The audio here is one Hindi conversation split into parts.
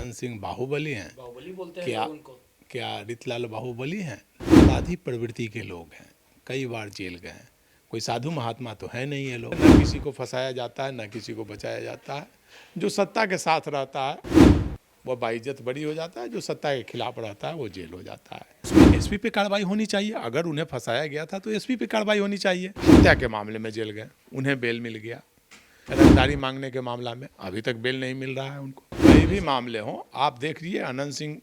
आनंद सिंह बाहुबली हैं? बाहुबली बोलते हैं क्या लोग उनको। क्या रितलाल बाहुबली हैं? अपराधी प्रवृत्ति के लोग हैं, कई बार जेल गए हैं। कोई साधु महात्मा तो है नहीं ये लोग। न किसी को फंसाया जाता है, न किसी को बचाया जाता है। जो सत्ता के साथ रहता है वो बाइज्जत बरी हो जाता है, जो सत्ता के खिलाफ रहता है वो जेल हो जाता है। एसपी पे कार्रवाई होनी चाहिए। अगर उन्हें फंसाया गया था तो एसपी पे कार्रवाई होनी चाहिए। हत्या के मामले में जेल गए, उन्हें बेल मिल गया। रंगदारी मांगने के मामला में अभी तक बेल नहीं मिल रहा है उनको। कई भी मामले हों, आप देख लीजिए आनंद सिंह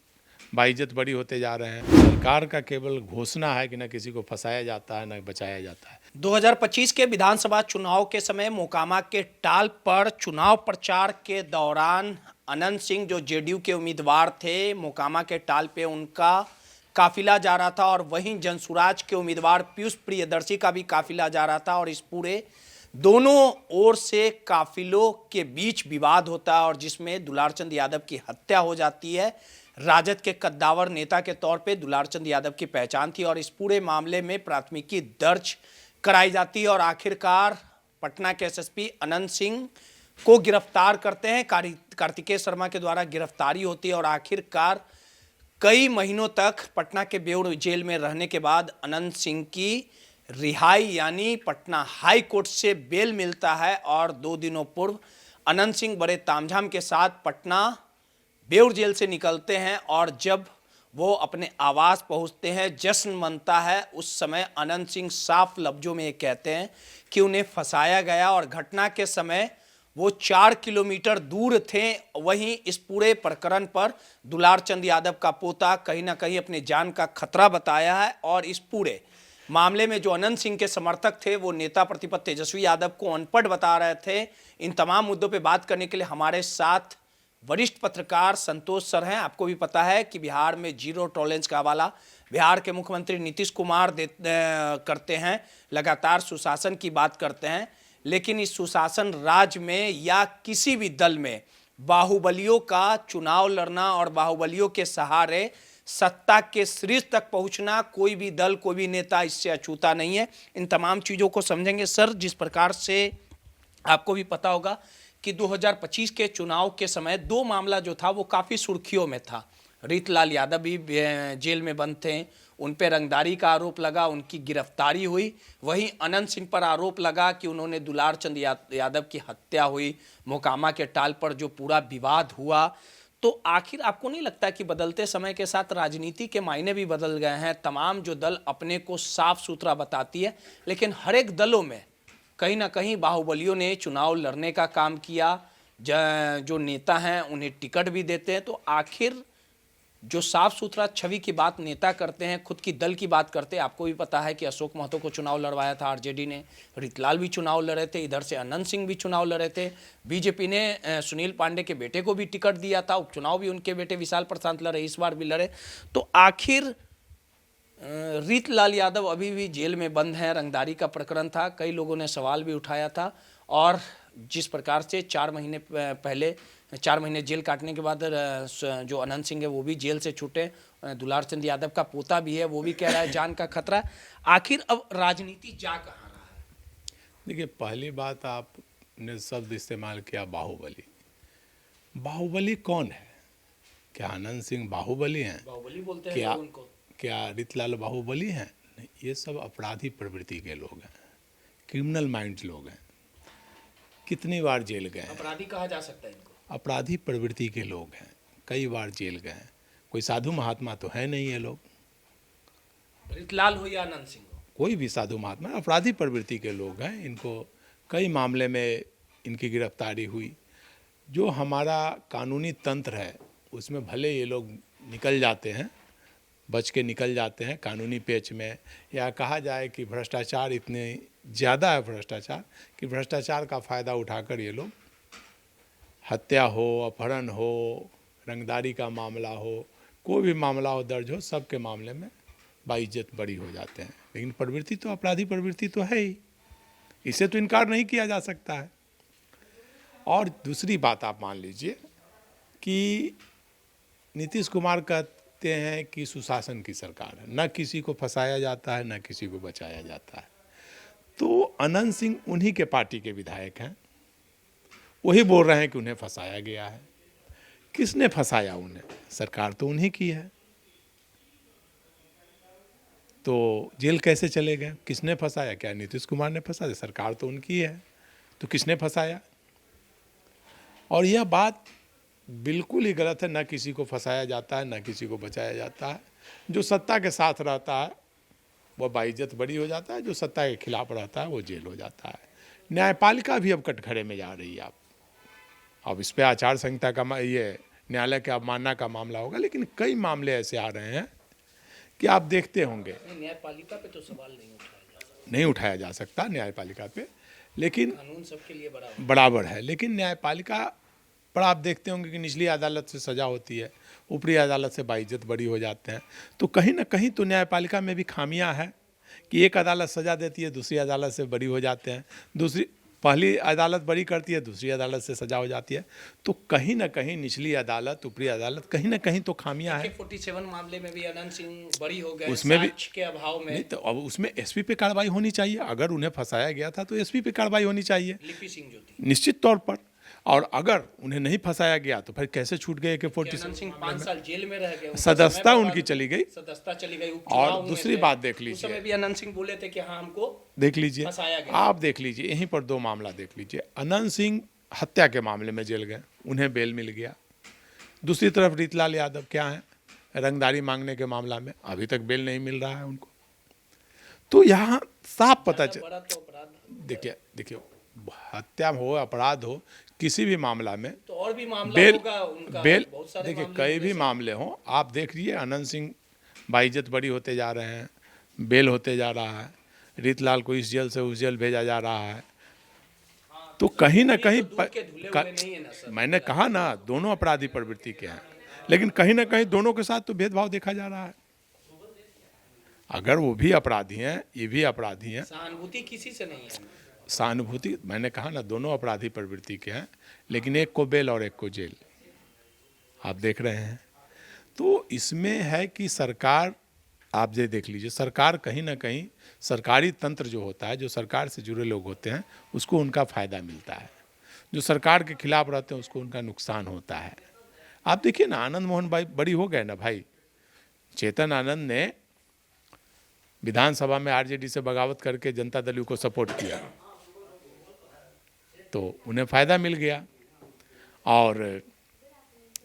बाइज्जत बरी होते जा रहे हैं। सरकार का केवल घोषणा है कि न किसी को फंसाया जाता है न बचाया जाता है। 2025 के विधानसभा चुनाव के समय मोकामा के टाल पर चुनाव प्रचार के दौरान अनंत सिंह जो जेडीयू के उम्मीदवार थे, मोकामा के टाल पे उनका काफिला जा रहा था और वहीं जनसुराज के उम्मीदवार पीयूष प्रियदर्शी का भी काफिला जा रहा था और इस पूरे दोनों ओर से काफिलों के बीच विवाद होता है और जिसमें दुलारचंद यादव की हत्या हो जाती है। राजद के कद्दावर नेता के तौर पे दुलारचंद यादव की पहचान थी और इस पूरे मामले में प्राथमिकी दर्ज कराई जाती है और आखिरकार पटना के एसएसपी अनंत सिंह को गिरफ्तार करते हैं। कार्तिकेय शर्मा के द्वारा गिरफ्तारी होती है और आखिरकार कई महीनों तक पटना के बेउर जेल में रहने के बाद अनंत सिंह की रिहाई यानी पटना हाई कोर्ट से बेल मिलता है और 2 दिनों पूर्व अनंत सिंह बड़े तामझाम के साथ पटना बेउर जेल से निकलते हैं और जब वो अपने आवास पहुंचते हैं, जश्न मनता है। उस समय अनंत सिंह साफ लफ्जों में कहते हैं कि उन्हें फंसाया गया और घटना के समय वो 4 किलोमीटर दूर थे। वहीं इस पूरे प्रकरण पर दुलारचंद यादव का पोता कहीं ना कहीं अपने जान का खतरा बताया है और इस पूरे मामले में जो अनंत सिंह के समर्थक थे वो नेता प्रतिपक्ष तेजस्वी यादव को अनपढ़ बता रहे थे। इन तमाम मुद्दों पे बात करने के लिए हमारे साथ वरिष्ठ पत्रकार संतोष सर हैं। आपको भी पता है कि बिहार में जीरो टॉलरेंस का हवाला बिहार के मुख्यमंत्री नीतीश कुमार करते हैं, लगातार सुशासन की बात करते हैं, लेकिन इस सुशासन राज में या किसी भी दल में बाहुबलियों का चुनाव लड़ना और बाहुबलियों के सहारे सत्ता के शीर्ष तक पहुंचना कोई भी दल, कोई भी नेता इससे अछूता नहीं है। इन तमाम चीज़ों को समझेंगे। सर, जिस प्रकार से आपको भी पता होगा कि 2025 के चुनाव के समय 2 मामला जो था वो काफ़ी सुर्खियों में था। रितलाल यादव भी जेल में बंद थे, उन पर रंगदारी का आरोप लगा, उनकी गिरफ्तारी हुई। वहीं अनंत सिंह पर आरोप लगा कि उन्होंने दुलारचंद यादव की हत्या हुई, मोकामा के टाल पर जो पूरा विवाद हुआ। तो आखिर आपको नहीं लगता कि बदलते समय के साथ राजनीति के मायने भी बदल गए हैं? तमाम जो दल अपने को साफ सुथरा बताती है, लेकिन हर एक दलों में कहीं ना कहीं बाहुबलियों ने चुनाव लड़ने का काम किया। जो नेता हैं उन्हें टिकट भी देते हैं। तो आखिर जो साफ सुथरा छवि की बात नेता करते हैं, खुद की दल की बात करते हैं। आपको भी पता है कि अशोक महतो को चुनाव लड़वाया था आरजेडी ने, रितलाल भी चुनाव लड़े थे, इधर से अनंत सिंह भी चुनाव लड़े थे। बीजेपी ने सुनील पांडे के बेटे को भी टिकट दिया था, उपचुनाव भी उनके बेटे विशाल प्रशांत लड़े, इस बार भी लड़े। तो आखिर रितलाल यादव अभी भी जेल में बंद हैं, रंगदारी का प्रकरण था, कई लोगों ने सवाल भी उठाया था और जिस प्रकार से 4 महीने जेल काटने के बाद जो अनंत सिंह है वो भी जेल से छूटे। दुलारचंद यादव का पोता भी है, वो भी कह रहा है जान का खतरा। आखिर अब राजनीति जा कहाँ रहा है? देखिए, पहली बात आपने शब्द इस्तेमाल किया बाहुबली। बाहुबली कौन है? क्या आनंद सिंह बाहुबली हैं? बाहुबली बोलते हैं लोग उनको। क्या रितलाल बाहुबली हैं? नहीं, ये सब अपराधी प्रवृत्ति के लोग हैं, क्रिमिनल माइंड लोग हैं। कितनी बार जेल गए हैं? अपराधी कहा जा सकता है इनको? अपराधी प्रवृत्ति के लोग हैं, कई बार जेल गए हैं। कोई साधु महात्मा तो है नहीं ये लोग। रितलाल हो या अनंत सिंह हो, कोई भी साधु महात्मा, अपराधी प्रवृत्ति के लोग हैं। इनको कई मामले में इनकी गिरफ्तारी हुई। जो हमारा कानूनी तंत्र है उसमें भले ये लोग निकल जाते हैं, बच के निकल जाते हैं कानूनी पेच में, या कहा जाए कि भ्रष्टाचार इतने ज़्यादा है भ्रष्टाचार कि भ्रष्टाचार का फ़ायदा उठाकर ये लोग हत्या हो, अपहरण हो, रंगदारी का मामला हो, कोई भी मामला हो दर्ज हो, सब के मामले में बाइज्जत बरी हो जाते हैं। लेकिन प्रवृत्ति तो अपराधी प्रवृत्ति तो है ही, इसे तो इनकार नहीं किया जा सकता है। और दूसरी बात आप मान लीजिए कि नीतीश कुमार कहते हैं कि सुशासन की सरकार है, न किसी को फंसाया जाता है न किसी को बचाया जाता है। तो अनंत सिंह उन्हीं के पार्टी के विधायक हैं, वही बोल रहे हैं कि उन्हें फंसाया गया है। किसने फंसाया उन्हें? सरकार तो उन्हीं की है। तो जेल कैसे चले गए? किसने फंसाया? क्या नीतीश कुमार ने फंसाया? सरकार तो उनकी है, तो किसने फंसाया? और यह बात बिल्कुल ही गलत है। ना किसी को फंसाया जाता है, ना किसी को बचाया जाता है। जो सत्ता के साथ रहता है वह बाइज्जत बरी हो जाता है, जो सत्ता के खिलाफ रहता है वो जेल हो जाता है। न्यायपालिका भी अब कटघरे में जा रही है। अब इस पर आचार संहिता का ये न्यायालय के अवमानना का मामला होगा, लेकिन कई मामले ऐसे आ रहे हैं कि आप देखते होंगे। न्यायपालिका पे तो सवाल नहीं उठाया जा सकता न्यायपालिका पे, लेकिन कानून सबके लिए बराबर है। लेकिन न्यायपालिका पर आप देखते होंगे कि निचली अदालत से सज़ा होती है, ऊपरी अदालत से बाइज्जत बरी हो जाते हैं। तो कहीं ना कहीं तो न्यायपालिका में भी खामियां है कि एक अदालत सज़ा देती है, दूसरी अदालत से बरी हो जाते हैं, पहली अदालत बरी करती है, दूसरी अदालत से सजा हो जाती है। तो कहीं ना कहीं निचली अदालत, ऊपरी अदालत, कहीं ना कहीं तो खामियां है। 47 मामले में भी अनंत सिंह बरी हो गए, उसमें भी के अभाव में। नहीं तो अब उसमें एसपी पे कार्रवाई होनी चाहिए। अगर उन्हें फंसाया गया था तो एसपी पे कार्रवाई होनी चाहिए, लिपि सिंह जो थी, निश्चित तौर पर। और अगर उन्हें नहीं फंसाया गया तो फिर कैसे छूट गए कि अनंत सिंह 5 साल जेल में रह गए, सदस्यता उनकी चली गई। सदस्यता चली गई। और दूसरी बात देख लीजिए, उस समय भी अनंत सिंह बोले थे कि हाँ हमको देख लीजिए, फंसाया गया। आप देख लीजिए, यहीं पर दो मामला देख लीजिए। अनंत सिंह हत्या के मामले में जेल गए, उन्हें बेल मिल गया। दूसरी तरफ रीतलाल यादव क्या है, रंगदारी मांगने के मामला में अभी तक बेल नहीं मिल रहा है उनको। तो यहाँ साफ पता चल, देखिए हत्या हो, अपराध हो, किसी भी मामला में तो और भी मामला बेल होगा उनका, बेल बहुत सारे देखिए मामले कई भी मामले हों, आप देख लीजिए अनंत सिंह बाइज्जत बरी होते जा रहे हैं, बेल होते जा रहा है, रीतलाल को इस जेल से उस जेल भेजा जा रहा है। तो कहीं ना कहीं मैंने कहा ना दोनों अपराधी प्रवृत्ति के हैं, लेकिन कहीं ना कहीं दोनों के साथ तो भेदभाव देखा जा रहा है। अगर वो भी अपराधी हैं, ये भी अपराधी हैं, सहानुभूति किसी से नहीं है। सहानुभूति मैंने कहा ना दोनों अपराधी प्रवृत्ति के हैं, लेकिन एक को बेल और एक को जेल, आप देख रहे हैं। तो इसमें है कि सरकार, आप ये देख लीजिए, सरकार कहीं ना कहीं, सरकारी तंत्र जो होता है, जो सरकार से जुड़े लोग होते हैं, उसको उनका फ़ायदा मिलता है। जो सरकार के खिलाफ रहते हैं उसको उनका नुकसान होता है। आप देखिए ना, आनंद मोहन भाई बड़ी हो गए ना भाई, चेतन आनंद ने विधानसभा में आरजेडी से बगावत करके जनता दल को सपोर्ट किया, तो उन्हें फ़ायदा मिल गया। और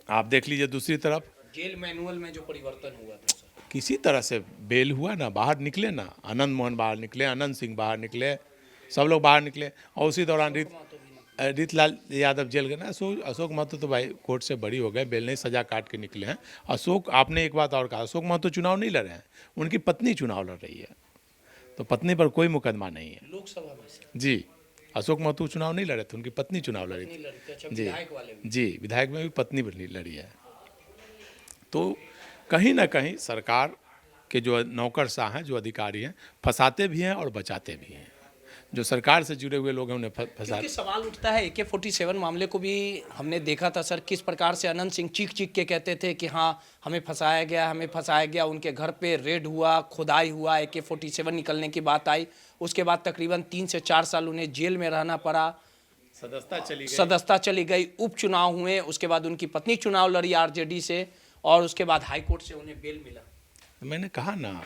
आप देख लीजिए दूसरी तरफ जेल मैनुअल में जो परिवर्तन हुआ था सर, किसी तरह से बेल हुआ ना, बाहर निकले ना, आनंद मोहन बाहर निकले, अनंत सिंह बाहर निकले, सब लोग बाहर निकले। और उसी दौरान रीतलाल यादव जेल गए ना। अशोक महतो तो भाई कोर्ट से बरी हो गए, बेल नहीं, सजा काट के निकले हैं। अशोक, आपने एक बात और कहा, अशोक महतो चुनाव नहीं लड़ रहे हैं, उनकी पत्नी चुनाव लड़ रही है, तो पत्नी पर कोई मुकदमा नहीं है लोकसभा में जी। अशोक महतो चुनाव नहीं लड़े थे, उनकी पत्नी चुनाव लड़ी थी जी जी, विधायक में भी पत्नी लड़ी है। तो कहीं ना कहीं सरकार के जो नौकरशाह हैं, जो अधिकारी हैं, फंसाते भी हैं और बचाते भी हैं। जो सरकार से जुड़े हुए लोग हैं उन्हें फंसा। सवाल उठता है AK-47 मामले को भी हमने देखा था सर, किस प्रकार से अनंत सिंह चीख चीख के कहते थे कि हाँ हमें फंसाया गया, हमें फंसाया गया। उनके घर पे रेड हुआ, खुदाई हुआ, AK-47 निकलने की बात आई। उसके बाद तकरीबन 3 से 4 साल उन्हें जेल में रहना पड़ा, सदस्यता चली गई, उपचुनाव हुए, उसके बाद उनकी पत्नी चुनाव लड़ी आरजेडी से, और उसके बाद हाईकोर्ट से उन्हें बेल मिला। मैंने कहा ना,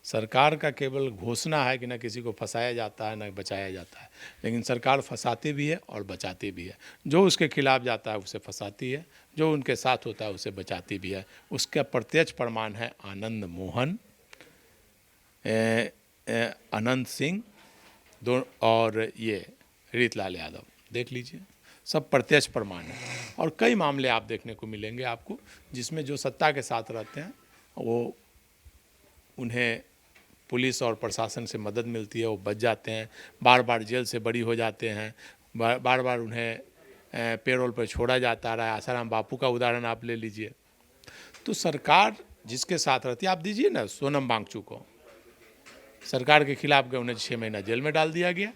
सरकार का केवल घोषणा है कि न किसी को फंसाया जाता है न बचाया जाता है, लेकिन सरकार फंसाती भी है और बचाती भी है। जो उसके खिलाफ जाता है उसे फंसाती है, जो उनके साथ होता है उसे बचाती भी है। उसका प्रत्यक्ष प्रमाण है आनंद मोहन, अनंत सिंह और ये रीतलाल यादव, देख लीजिए, सब प्रत्यक्ष प्रमाण है। और कई मामले आप देखने को मिलेंगे आपको, जिसमें जो सत्ता के साथ रहते हैं वो, उन्हें पुलिस और प्रशासन से मदद मिलती है, वो बच जाते हैं, बार बार जेल से बरी हो जाते हैं, बार बार उन्हें पेरोल पर छोड़ा जाता रहा है। आसाराम बापू का उदाहरण आप ले लीजिए। तो सरकार जिसके साथ रहती है, आप दीजिए ना सोनम वांगचू को, सरकार के खिलाफ गए, उन्हें 6 महीना जेल में डाल दिया गया,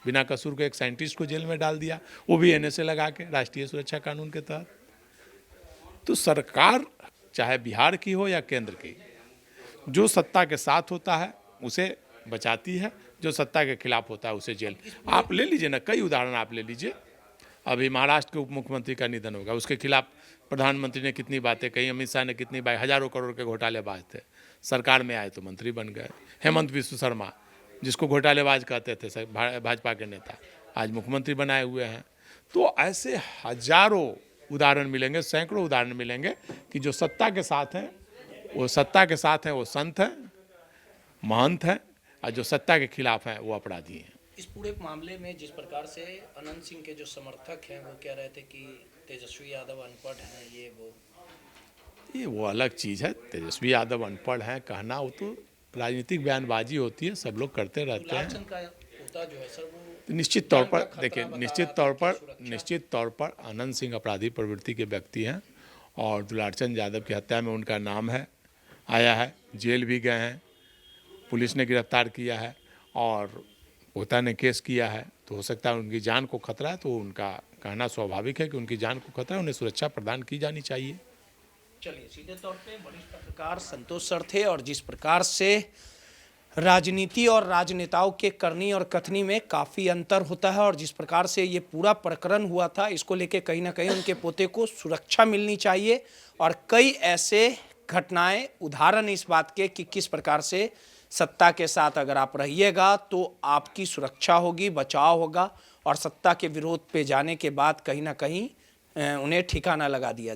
बिना कसूर के एक साइंटिस्ट को जेल में डाल दिया, वो भी NSA लगा के, राष्ट्रीय सुरक्षा कानून के तहत। तो सरकार चाहे बिहार की हो या केंद्र की, जो सत्ता के साथ होता है उसे बचाती है, जो सत्ता के खिलाफ होता है उसे जेल। आप ले लीजिए ना, कई उदाहरण आप ले लीजिए। अभी महाराष्ट्र के उप मुख्यमंत्री का निधन होगा, उसके खिलाफ प्रधानमंत्री ने कितनी बातें कही, अमित शाह ने कितनी बात, हजारों करोड़ के घोटालेबाज थे, सरकार में आए तो मंत्री बन गए। हेमंत बिस्व शर्मा, जिसको घोटालेबाज कहते थे भाजपा के नेता, आज मुख्यमंत्री बनाए हुए हैं। तो ऐसे हजारों उदाहरण मिलेंगे, सैकड़ों उदाहरण मिलेंगे कि जो सत्ता के साथ हैं वो सत्ता के साथ हैं, वो संत हैं, महंत हैं, और जो सत्ता के खिलाफ हैं वो अपराधी हैं। इस पूरे मामले में जिस प्रकार से अनंत सिंह के जो समर्थक हैं वो कह रहे थे कि तेजस्वी यादव अनपढ़ हैं, वो अलग चीज़ है। तेजस्वी यादव अनपढ़ हैं कहना, वो तो राजनीतिक बयानबाजी होती है, सब लोग करते रहते हैं। का होता जो है सर वो तो निश्चित तौर पर देखिए, निश्चित तौर पर अनंत सिंह अपराधी प्रवृत्ति के व्यक्ति हैं और दुलारचंद यादव की हत्या में उनका नाम है, आया है, जेल भी गए हैं, पुलिस ने गिरफ्तार किया है और पोता ने केस किया है। तो हो सकता है उनकी जान को खतरा है, तो उनका कहना स्वाभाविक है कि उनकी जान को खतरा है, उन्हें सुरक्षा प्रदान की जानी चाहिए। चलिए, सीधे तौर पे वरिष्ठ पत्रकार संतोष सर थे और जिस प्रकार से राजनीति और राजनेताओं के करनी और कथनी में काफ़ी अंतर होता है और जिस प्रकार से ये पूरा प्रकरण हुआ था, इसको लेके कहीं ना कहीं उनके पोते को सुरक्षा मिलनी चाहिए। और कई ऐसे घटनाएं उदाहरण इस बात के कि किस प्रकार से सत्ता के साथ अगर आप रहिएगा तो आपकी सुरक्षा होगी, बचाव होगा और सत्ता के विरोध पे जाने के बाद कहीं ना कहीं उन्हें ठिकाना लगा दिया